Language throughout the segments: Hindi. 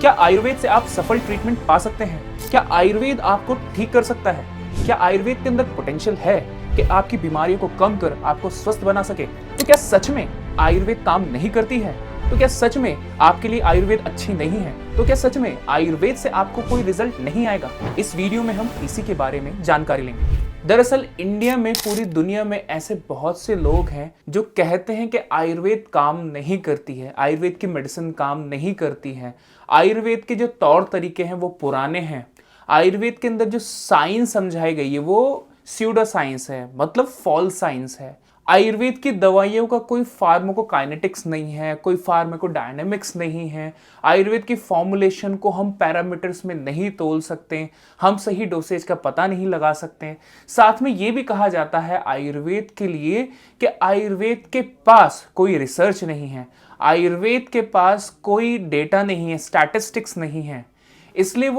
क्या आयुर्वेद से आप सफल ट्रीटमेंट पा सकते हैं? क्या आयुर्वेद आपको ठीक कर सकता है? क्या आयुर्वेद के अंदर पोटेंशियल है कि आपकी बीमारियों को कम कर आपको स्वस्थ बना सके? तो क्या सच में आयुर्वेद काम नहीं करती है? तो क्या सच में आपके लिए आयुर्वेद अच्छी नहीं है? तो क्या सच में आयुर्वेद से आपको कोई रिजल्ट नहीं आएगा? इस वीडियो में हम इसी के बारे में जानकारी लेंगे। दरअसल इंडिया में, पूरी दुनिया में ऐसे बहुत से लोग हैं जो कहते हैं कि आयुर्वेद काम नहीं करती है, आयुर्वेद की मेडिसिन काम नहीं करती है, आयुर्वेद के जो तौर तरीके हैं वो पुराने हैं, आयुर्वेद के अंदर जो साइंस समझाई गई है वो स्यूडो साइंस है, मतलब फॉल्स साइंस है। आयुर्वेद की दवाइयों का कोई फार्माकोकाइनेटिक्स नहीं है, कोई फार्माकोडायनेमिक्स नहीं है, आयुर्वेद की फॉर्मुलेशन को हम पैरामीटर्स में नहीं तोल सकते, हम सही डोसेज का पता नहीं लगा सकते। साथ में ये भी कहा जाता है आयुर्वेद के लिए कि आयुर्वेद के पास कोई रिसर्च नहीं है, आयुर्वेद के पास कोई डेटा नहीं है, स्टैटिस्टिक्स नहीं है। इसलिए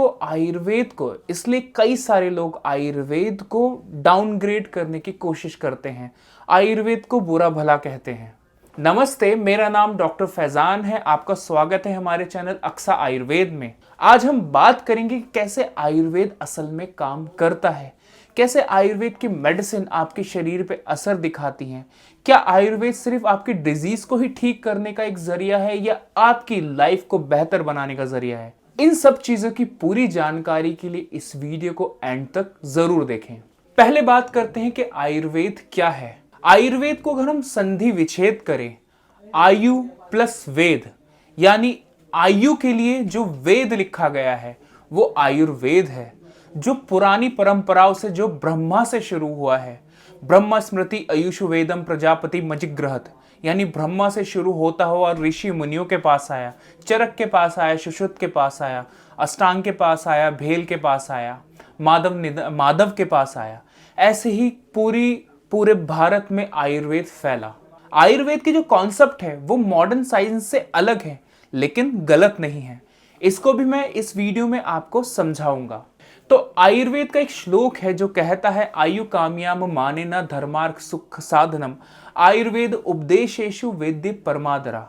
कई सारे लोग आयुर्वेद को डाउनग्रेड करने की कोशिश करते हैं, आयुर्वेद को बुरा भला कहते हैं। नमस्ते, मेरा नाम डॉक्टर फैजान है। आपका स्वागत है हमारे चैनल अक्सा आयुर्वेद में। आज हम बात करेंगे कि कैसे आयुर्वेद असल में काम करता है, कैसे आयुर्वेद की मेडिसिन आपके शरीर पे असर दिखाती हैं। क्या आयुर्वेद सिर्फ आपकी डिजीज को ही ठीक करने का एक जरिया है या आपकी लाइफ को बेहतर बनाने का जरिया है? इन सब चीजों की पूरी जानकारी के लिए इस वीडियो को एंड तक जरूर देखें। पहले बात करते हैं कि आयुर्वेद क्या है। आयुर्वेद को अगर हम संधि विच्छेद करें, आयु प्लस वेद, यानी आयु के लिए जो वेद लिखा गया है वो आयुर्वेद है, जो पुरानी परंपराओं से, जो ब्रह्मा से शुरू हुआ है। ब्रह्मा स्मृति आयुषु वेदम प्रजापति मजिग्रहत, यानी ब्रह्मा से शुरू होता हुआ और ऋषि मुनियों के पास आया, चरक के पास आया, सुश्रुत के पास आया, अष्टांग के पास आया, भेल के पास आया, माधव के पास आया। ऐसे ही पूरे भारत में आयुर्वेद फैला। आयुर्वेद की जो कॉन्सेप्ट है वो मॉडर्न साइंस से अलग है, लेकिन गलत नहीं है। इसको भी मैं इस वीडियो में आपको समझाऊंगा। तो आयुर्वेद का एक श्लोक है जो कहता है, आयु काम्याम माने न धर्मार्थ सुख साधनम आयुर्वेद उपदेशेषु वेद्य परमादरा।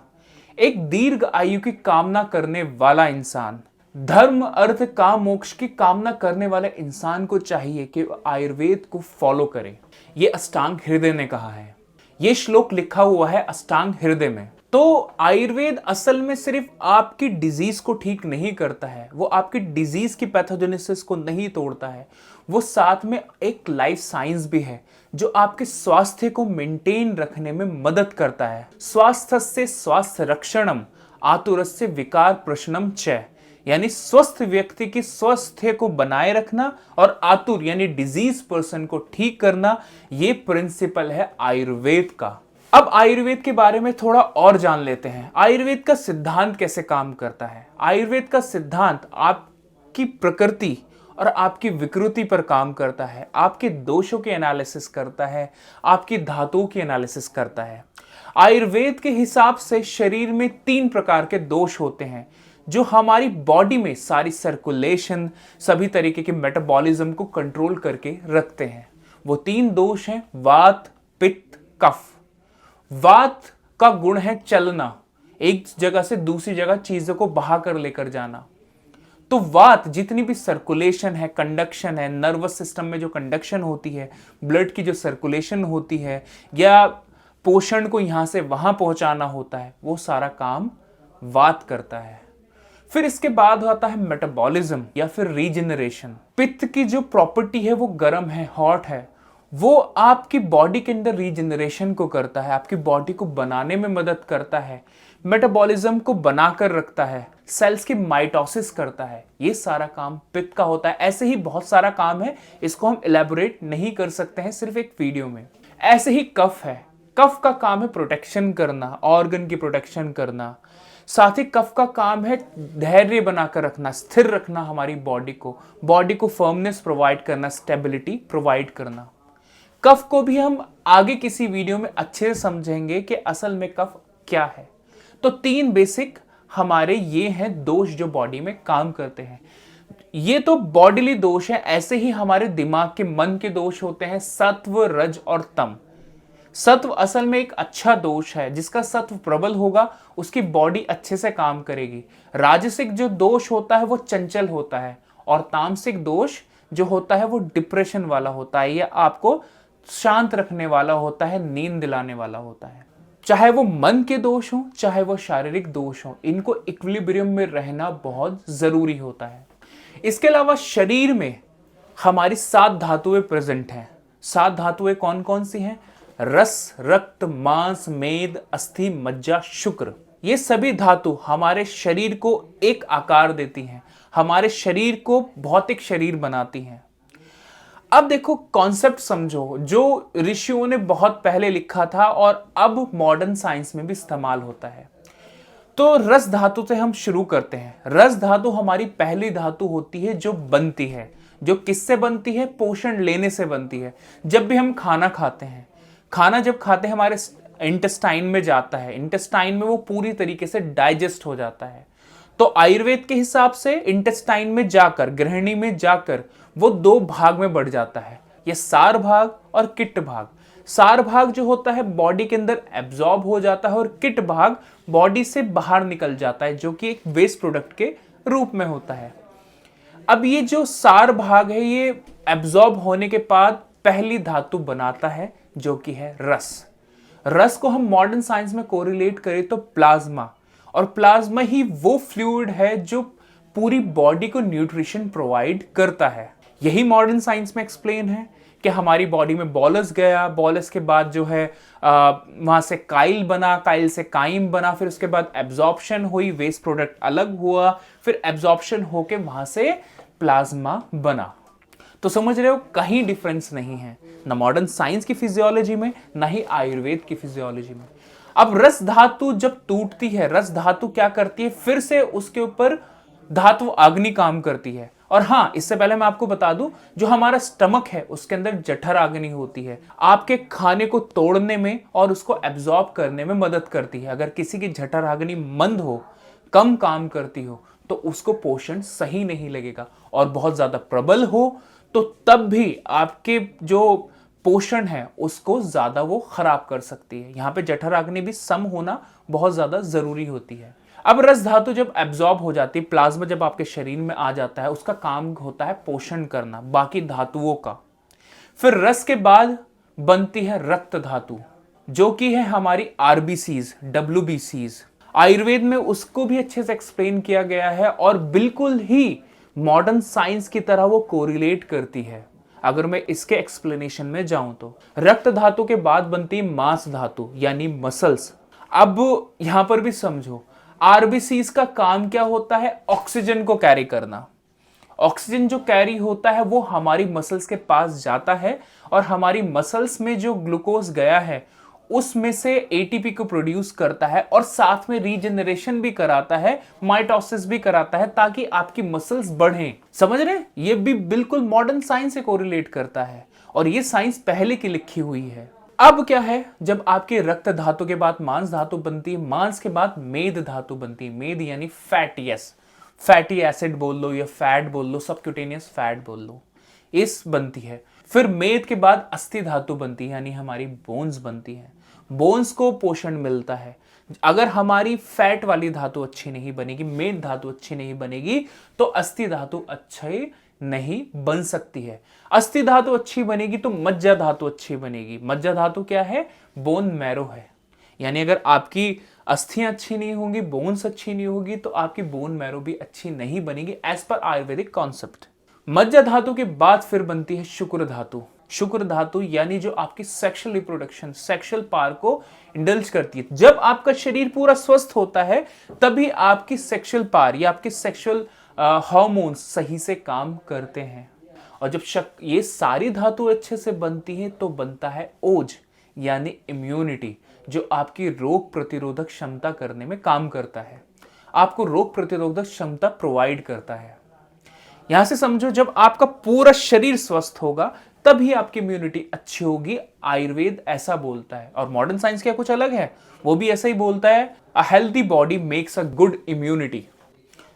एक दीर्घ आयु की कामना करने वाला इंसान, धर्म अर्थ काम मोक्ष की कामना करने वाले इंसान को चाहिए कि आयुर्वेद को फॉलो करे। ये अष्टांग हृदय ने कहा है, ये श्लोक लिखा हुआ है अष्टांग हृदय में। तो आयुर्वेद असल में सिर्फ आपकी डिजीज को ठीक नहीं करता है, वो आपकी डिजीज की पैथोजेनेसिस को नहीं तोड़ता है, वो साथ में एक लाइफ साइंस भी है जो आपके स्वास्थ्य को मेंटेन रखने में मदद करता है। स्वास्थ्य स्वास्थ्य रक्षणम आतुरस्य विकार प्रशनम च, यानी स्वस्थ व्यक्ति की स्वास्थ्य को बनाए रखना और आतुर यानी डिजीज पर्सन को ठीक करना, ये प्रिंसिपल है आयुर्वेद का। अब आयुर्वेद के बारे में थोड़ा और जान लेते हैं। आयुर्वेद का सिद्धांत कैसे काम करता है? आयुर्वेद का सिद्धांत आपकी प्रकृति और आपकी विकृति पर काम करता है, आपके दोषों के एनालिसिस करता है, आपकी धातुओं की एनालिसिस करता है। आयुर्वेद के हिसाब से शरीर में 3 प्रकार के दोष होते हैं जो हमारी बॉडी में सारी सर्कुलेशन, सभी तरीके के मेटाबॉलिज्म को कंट्रोल करके रखते हैं। वो 3 दोष हैं, वात, पित्त, कफ। वात का गुण है चलना, एक जगह से दूसरी जगह चीजों को बहा कर लेकर जाना। तो वात, जितनी भी सर्कुलेशन है, कंडक्शन है, नर्वस सिस्टम में जो कंडक्शन होती है, ब्लड की जो सर्कुलेशन होती है, या पोषण को यहां से वहां पहुंचाना होता है, वो सारा काम वात करता है। फिर इसके बाद आता है मेटाबॉलिज्म या फिर रीजनरेशन। पित्त की जो प्रॉपर्टी है वो गर्म है, हॉट है, वो आपकी बॉडी के अंदर रीजनरेशन को करता है, आपकी बॉडी को बनाने में मदद करता है, मेटाबॉलिज्म को बनाकर रखता है, सेल्स की माइटोसिस करता है। ये सारा काम पित्त का होता है। ऐसे ही बहुत सारा काम है, इसको हम इलेबोरेट नहीं कर सकते हैं सिर्फ एक वीडियो में। ऐसे ही कफ है, कफ का काम है प्रोटेक्शन करना, ऑर्गन की प्रोटेक्शन करना। साथ ही कफ का काम है धैर्य बनाकर रखना, स्थिर रखना हमारी बॉडी को फर्मनेस प्रोवाइड करना, स्टेबिलिटी प्रोवाइड करना। कफ को भी हम आगे किसी वीडियो में अच्छे से समझेंगे कि असल में कफ क्या है। तो 3 बेसिक हमारे ये हैं दोष जो बॉडी में काम करते हैं। ये तो बॉडीली दोष है। ऐसे ही हमारे दिमाग के, मन के दोष होते हैं, सत्व, रज और तम। सत्व असल में एक अच्छा दोष है, जिसका सत्व प्रबल होगा उसकी बॉडी अच्छे से काम करेगी। राजसिक जो दोष होता है वो चंचल होता है, और तामसिक दोष जो होता है वो डिप्रेशन वाला होता है, या आपको शांत रखने वाला होता है, नींद दिलाने वाला होता है। चाहे वो मन के दोष हो चाहे वो शारीरिक दोष हो, इनको इक्विलिब्रियम में रहना बहुत जरूरी होता है। इसके अलावा शरीर में हमारी 7 धातुएं प्रेजेंट हैं। 7 धातुएं कौन कौन सी हैं? रस, रक्त, मांस, मेद, अस्थि, मज्जा, शुक्र। ये सभी धातु हमारे शरीर को एक आकार देती हैं, हमारे शरीर को भौतिक शरीर बनाती हैं। अब देखो, कॉन्सेप्ट समझो जो ऋषियों ने बहुत पहले लिखा था और अब मॉडर्न साइंस में भी इस्तेमाल होता है। तो रस धातु से हम शुरू करते हैं। रस धातु हमारी पहली धातु होती है जो बनती है। जो किससे बनती है? पोषण लेने से बनती है। जब भी हम खाना खाते हैं, खाना जब खाते हैं हमारे इंटेस्टाइन में जाता है, इंटेस्टाइन में वो पूरी तरीके से डाइजेस्ट हो जाता है। तो आयुर्वेद के हिसाब से इंटेस्टाइन में जाकर, गृहिणी में जाकर वो 2 भाग में बढ़ जाता है, ये सार भाग और किट भाग। सार भाग जो होता है बॉडी के अंदर एब्जॉर्ब हो जाता है, और किट भाग बॉडी से बाहर निकल जाता है, जो कि एक वेस्ट प्रोडक्ट के रूप में होता है। अब ये जो सार भाग है ये एब्जॉर्ब होने के बाद पहली धातु बनाता है, जो कि है रस। रस को हम मॉडर्न साइंस में कोरिलेट करें तो प्लाज्मा, और प्लाज्मा ही वो फ्लूइड है जो पूरी बॉडी को न्यूट्रिशन प्रोवाइड करता है। यही मॉडर्न साइंस में एक्सप्लेन है कि हमारी बॉडी में बॉलस गया, बॉलस के बाद जो है वहां से काइल बना, काइल से काइम बना, फिर उसके बाद एब्जॉर्प्शन हुई, वेस्ट प्रोडक्ट अलग हुआ, फिर एब्जॉर्प्शन होके वहां से प्लाज्मा बना। तो समझ रहे हो, कहीं डिफरेंस नहीं है ना मॉडर्न साइंस की फिजियोलॉजी में ना ही आयुर्वेद की फिजियोलॉजी में। अब रस धातु जब टूटती है, रस धातु क्या करती है? फिर से उसके ऊपर धातु अग्नि काम करती है। और हाँ, इससे पहले मैं आपको बता दूं, जो हमारा स्टमक है उसके अंदर जठर अग्नि होती है, आपके खाने को तोड़ने में और उसको एब्जॉर्ब करने में मदद करती है। अगर किसी की जठर अग्नि मंद हो, कम काम करती हो, तो उसको पोषण सही नहीं लगेगा, और बहुत ज्यादा प्रबल हो तो तब भी आपके जो पोषण है उसको ज्यादा वो खराब कर सकती है। यहां पे जठर अग्नि भी सम होना बहुत ज्यादा जरूरी होती है। अब रस धातु जब एब्जॉर्ब हो जाती है, प्लाज्मा जब आपके शरीर में आ जाता है, उसका काम होता है पोषण करना बाकी धातुओं का। फिर रस के बाद बनती है रक्त धातु, जो कि है हमारी आरबीसीज, डब्ल्यूबीसीज। आयुर्वेद में उसको भी अच्छे से एक्सप्लेन किया गया है, और बिल्कुल ही मॉडर्न साइंस की तरह वो कोरिलेट करती है। अगर मैं इसके एक्सप्लेनेशन में जाऊं तो रक्त धातु के बाद बनती है मांस धातु, यानी मसल्स। अब यहां पर भी समझो, आरबीसीज का काम क्या होता है? ऑक्सीजन को कैरी करना। ऑक्सीजन जो कैरी होता है वो हमारी मसल्स के पास जाता है, और हमारी मसल्स में जो ग्लूकोज गया है उसमें से एटीपी को प्रोड्यूस करता है, और साथ में रीजनरेशन भी कराता है, माइटोसिस भी कराता है, ताकि आपकी मसल्स बढ़ें। समझ रहे हैं? ये भी बिल्कुल मॉडर्न साइंस से कोरिलेट करता है, और ये साइंस पहले की लिखी हुई है। अब क्या है, जब आपके रक्त धातु के बाद मांस धातु बनती है, मांस के बाद मेद धातु बनती है। मेद यानी फैट, यस, फैटी एसिड बोल लो या फैट बोल लो, सबक्यूटेनियस फैट बोल लो, इस बनती है। फिर मेद के बाद अस्थि धातु बनती है, यानी हमारी बोन्स बनती है। बोन्स को पोषण मिलता है। अगर हमारी फैट वाली धातु अच्छी नहीं बनेगी, मेद धातु अच्छी नहीं बनेगी, तो अस्थि धातु अच्छी नहीं बन सकती है। अस्थि धातु अच्छी बनेगी तो मज्जा धातु अच्छी बनेगी। मज्जा धातु क्या है? बोन मैरो है। यानी अगर आपकी अस्थियां अच्छी नहीं होंगी, बोन्स अच्छी नहीं होगी, तो आपकी बोन मैरो भी अच्छी नहीं बनेगी, एज पर आयुर्वेदिक कॉन्सेप्ट। मज्जा धातु के बाद फिर बनती है शुक्र धातु। शुक्र धातु यानी जो आपकी सेक्सुअल रिप्रोडक्शन, सेक्सुअल पावर को इंडल्ज करती है। जब आपका शरीर पूरा स्वस्थ होता है तभी आपकी सेक्सुअल पावर या आपके सेक्सुअल हार्मोन्स सही से काम करते हैं। और जब ये सारी धातु अच्छे से बनती हैं तो बनता है ओज, यानी इम्यूनिटी, जो आपकी रोग प्रतिरोधक क्षमता करने में काम करता है, आपको रोग प्रतिरोधक क्षमता प्रोवाइड करता है। यहां से समझो, जब आपका पूरा शरीर स्वस्थ होगा तभी आपकी इम्यूनिटी अच्छी होगी। आयुर्वेद ऐसा बोलता है, और मॉडर्न साइंस क्या कुछ अलग है, वो भी ऐसा ही बोलता है, a healthy body makes a good immunity.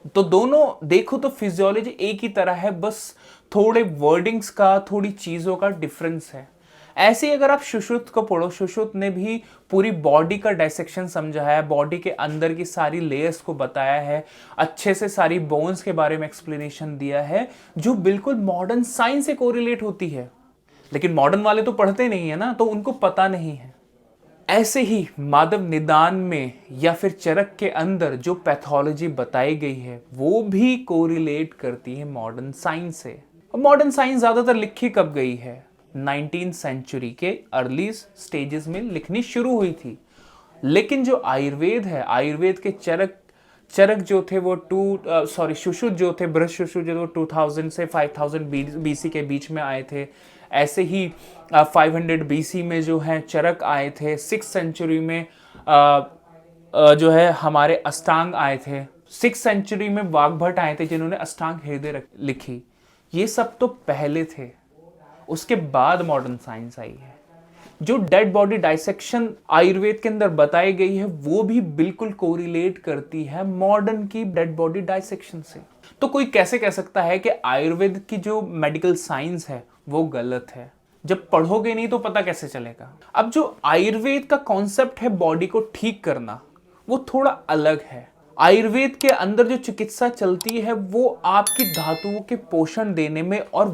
तो दोनों देखो तो फिजियोलॉजी एक ही तरह है, बस थोड़े वर्डिंग्स का, थोड़ी चीजों का डिफरेंस है। ऐसे ही अगर आप सुश्रुत को पढ़ो, सुश्रुत ने भी पूरी बॉडी का डाइसेक्शन समझा है, बॉडी के अंदर की सारी लेयर्स को बताया है, अच्छे से सारी बोन्स के बारे में एक्सप्लेनेशन दिया है, जो बिल्कुल मॉडर्न साइंस से कोरिलेट होती है। लेकिन मॉडर्न वाले तो पढ़ते नहीं है ना, तो उनको पता नहीं है। ऐसे ही मानव निदान में या फिर चरक के अंदर जो पैथोलॉजी बताई गई है वो भी कोरिलेट करती है मॉडर्न साइंस से। मॉडर्न साइंस ज्यादातर लिखी कब गई है? 19th सेंचुरी के अर्ली स्टेजेस में लिखनी शुरू हुई थी। लेकिन जो आयुर्वेद है, आयुर्वेद के चरक जो थे वो सुश्रुत जो थे, बृहद सुश्रुत जो 2000 से 5000 बीसी के बीच में आए थे। ऐसे ही 500 बीसी में जो है चरक आए थे। 6th सेंचुरी में जो है हमारे अष्टांग आए थे। 6th सेंचुरी में वाग्भट आए थे जिन्होंने अष्टांग हृदय लिखी। ये सब तो पहले थे, उसके बाद मॉडर्न साइंस आई है। जो डेड बॉडी डाइसेक्शन आयुर्वेद के अंदर बताई गई है वो भी बिल्कुल कोरिलेट करती है मॉडर्न की डेड बॉडी डाइसेक्शन से। तो कोई कैसे कह सकता है कि आयुर्वेद की जो मेडिकल साइंस है वो गलत है? जब पढ़ोगे नहीं तो पता कैसे चलेगा। अब जो आयुर्वेद का कॉन्सेप्ट है बॉडी को ठीक करना, वो थोड़ा अलग है। आयुर्वेद के अंदर जो चिकित्सा चलती है वो आपकी धातुओं के पोषण देने में और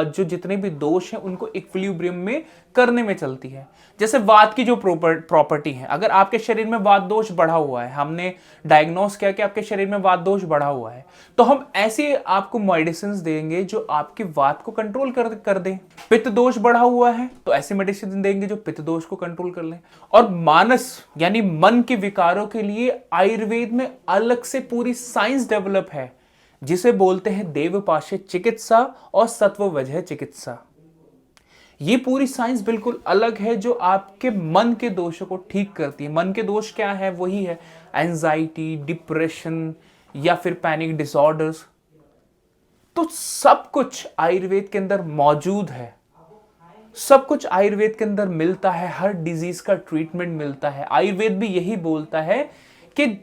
जो जितने भी दोष हैं उनको इक्विलिब्रियम में करने में चलती है। जैसे वात की जो प्रॉपर्टी है, अगर आपके शरीर में वात दोष बढ़ा हुआ है, हमने डायग्नोस किया कि आपके शरीर में वात दोष बढ़ा हुआ है, तो हम ऐसे आपको मेडिसिन देंगे जो आपकी वात को कंट्रोल कर दे। पित्त दोष बढ़ा हुआ है तो ऐसे मेडिसिन देंगे जो पित्त दोष को कंट्रोल कर ले। और मानस यानी मन के विकारों के लिए आयुर्वेद में अलग से पूरी साइंस डेवलप है, जिसे बोलते हैं देवपाशे चिकित्सा और सत्ववजह चिकित्सा। ये पूरी साइंस बिल्कुल अलग है जो आपके मन के दोषों को ठीक करती है। मन के दोष क्या है? वही है एंजाइटी, डिप्रेशन या फिर पैनिक डिसऑर्डर्स। तो सब कुछ आयुर्वेद के अंदर मौजूद है, सब कुछ आयुर्वेद के अंदर मिलता है, हर डिजीज का ट्रीटमेंट मिलता है। आयुर्वेद भी यही बोलता है कि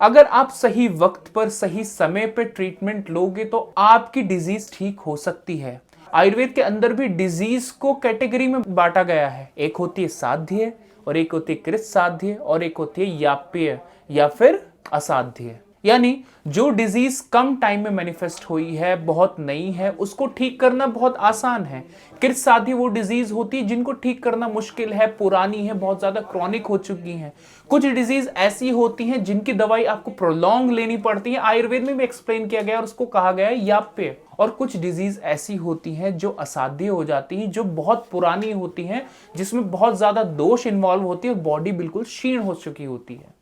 अगर आप सही वक्त पर सही समय पर ट्रीटमेंट लोगे तो आपकी डिजीज ठीक हो सकती है। आयुर्वेद के अंदर भी डिजीज को कैटेगरी में बांटा गया है। एक होती है साध्य और एक होती है कृत साध्य और एक होती है याप्य या फिर असाध्य। यानी जो डिजीज कम टाइम में मैनिफेस्ट हुई है, बहुत नई है, उसको ठीक करना बहुत आसान है। कृत साध्य वो डिजीज होती है जिनको ठीक करना मुश्किल है, पुरानी है, बहुत ज्यादा क्रॉनिक हो चुकी हैं। कुछ डिजीज ऐसी होती हैं जिनकी दवाई आपको प्रोलॉन्ग लेनी पड़ती है, आयुर्वेद में भी एक्सप्लेन किया गया और उसको कहा गया है याप्य। और कुछ डिजीज ऐसी होती हैं जो असाध्य हो जाती हैं, जो बहुत पुरानी होती हैं, जिसमें बहुत ज्यादा दोष इन्वॉल्व होती है और बॉडी बिल्कुल क्षीण हो चुकी होती है।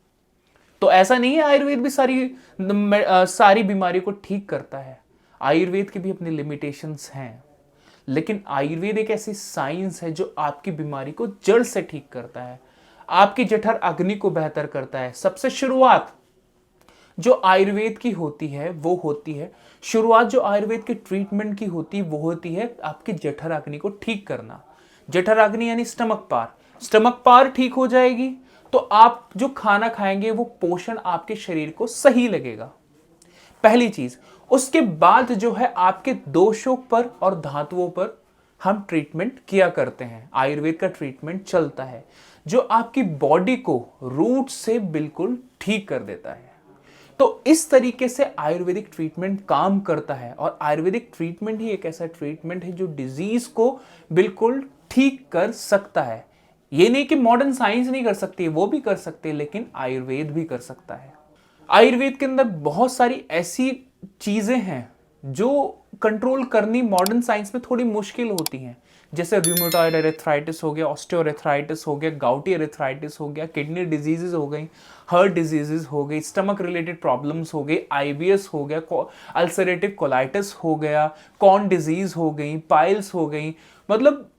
तो ऐसा नहीं है आयुर्वेद भी सारी बीमारी को ठीक करता है। आयुर्वेद की भी अपनी लिमिटेशंस हैं, लेकिन आयुर्वेद एक ऐसी साइंस है जो आपकी बीमारी को जड़ से ठीक करता है, आपकी जठर अग्नि को बेहतर करता है। सबसे शुरुआत जो आयुर्वेद की होती है वो होती है, शुरुआत जो आयुर्वेद के ट्रीटमेंट की होती है वो होती है आपकी जठर अग्नि को ठीक करना। जठर अग्नि यानी स्टमक पार। स्टमक पार ठीक हो जाएगी तो आप जो खाना खाएंगे वो पोषण आपके शरीर को सही लगेगा, पहली चीज। उसके बाद जो है आपके दोषों पर और धातुओं पर हम ट्रीटमेंट किया करते हैं। आयुर्वेद का ट्रीटमेंट चलता है जो आपकी बॉडी को रूट से बिल्कुल ठीक कर देता है। तो इस तरीके से आयुर्वेदिक ट्रीटमेंट काम करता है और आयुर्वेदिक ट्रीटमेंट ही एक ऐसा ट्रीटमेंट है जो डिजीज को बिल्कुल ठीक कर सकता है। ये नहीं कि मॉडर्न साइंस नहीं कर सकती, वो भी कर सकते हैं, लेकिन आयुर्वेद भी कर सकता है। आयुर्वेद के अंदर बहुत सारी ऐसी चीजें हैं जो कंट्रोल करनी मॉडर्न साइंस में थोड़ी मुश्किल होती हैं, जैसे रूमेटॉइड एरिथ्राइटिस हो गया, ऑस्टियोआर्थराइटिस हो गया, गाउटी एरिथ्राइटिस हो गया, किडनी डिजीजेस हो गई, हार्ट डिजीजेस हो गई, स्टमक रिलेटेड प्रॉब्लम्स हो गई, आईबीएस हो गया, अल्सरेटिव कोलाइटिस हो गया, कॉर्न डिजीज हो गई, पाइल्स हो गई। मतलब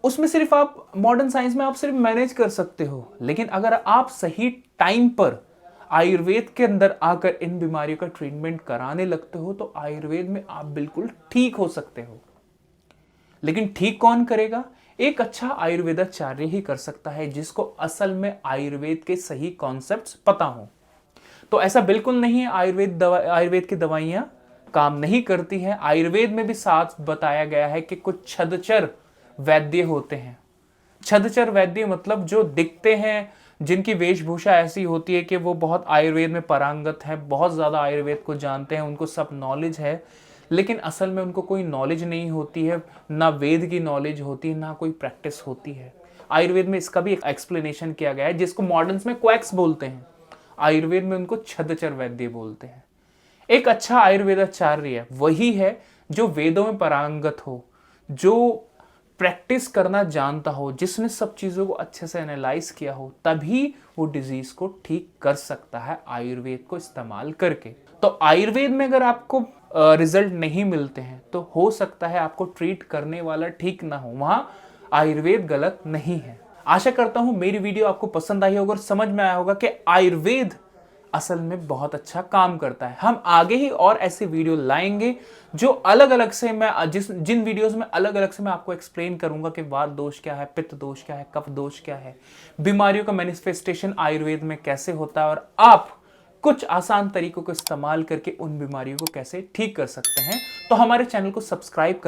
उसमें सिर्फ आप मॉडर्न साइंस में आप सिर्फ मैनेज कर सकते हो, लेकिन अगर आप सही टाइम पर आयुर्वेद के अंदर आकर इन बीमारियों का ट्रीटमेंट कराने लगते हो तो आयुर्वेद में आप बिल्कुल ठीक हो सकते हो। लेकिन ठीक कौन करेगा? एक अच्छा आयुर्वेदाचार्य ही कर सकता है, जिसको असल में आयुर्वेद के सही कॉन्सेप्ट्स पता हो। तो ऐसा बिल्कुल नहीं है आयुर्वेद की दवाइयां काम नहीं करती हैं। आयुर्वेद में भी साथ बताया गया है कि कुछ छदचर वैद्य होते हैं छदचर वैद्य मतलब जो दिखते हैं, जिनकी वेशभूषा ऐसी होती है कि वो बहुत आयुर्वेद में पारंगत है, बहुत ज़्यादा आयुर्वेद को जानते हैं, उनको सब नॉलेज है, लेकिन असल में उनको कोई नॉलेज नहीं होती है, ना वेद की नॉलेज होती है, ना कोई प्रैक्टिस होती है। आयुर्वेद में इसका भी एक एक्सप्लेनेशन किया गया है, जिसको मॉडर्न्स में क्वैक्स बोलते हैं, आयुर्वेद में उनको छदचर वैद्य बोलते हैं। एक अच्छा आयुर्वेदाचार्य वही है जो वेदों में पारंगत हो, जो प्रैक्टिस करना जानता हो, जिसने सब चीज़ों को अच्छे से एनालाइज किया हो, तभी वो डिजीज को ठीक कर सकता है आयुर्वेद को इस्तेमाल करके। तो आयुर्वेद में अगर आपको रिजल्ट नहीं मिलते हैं तो हो सकता है आपको ट्रीट करने वाला ठीक ना हो, वहां आयुर्वेद गलत नहीं है। आशा करता हूं मेरी वीडियो आपको पसंद आई होगा और समझ में आया होगा कि आयुर्वेद असल में बहुत अच्छा काम करता है। हम आगे ही और ऐसे वीडियो लाएंगे जो अलग अलग से मैं जिन वीडियोस में अलग अलग से मैं आपको एक्सप्लेन करूंगा कि वात दोष क्या है, पित्त दोष क्या है, कफ दोष क्या है, बीमारियों का मैनिफेस्टेशन आयुर्वेद में कैसे होता है और आप कुछ आसान तरीकों को इस्तेमाल करके उन बीमारियों को कैसे ठीक कर सकते हैं। तो हमारे चैनल को सब्सक्राइब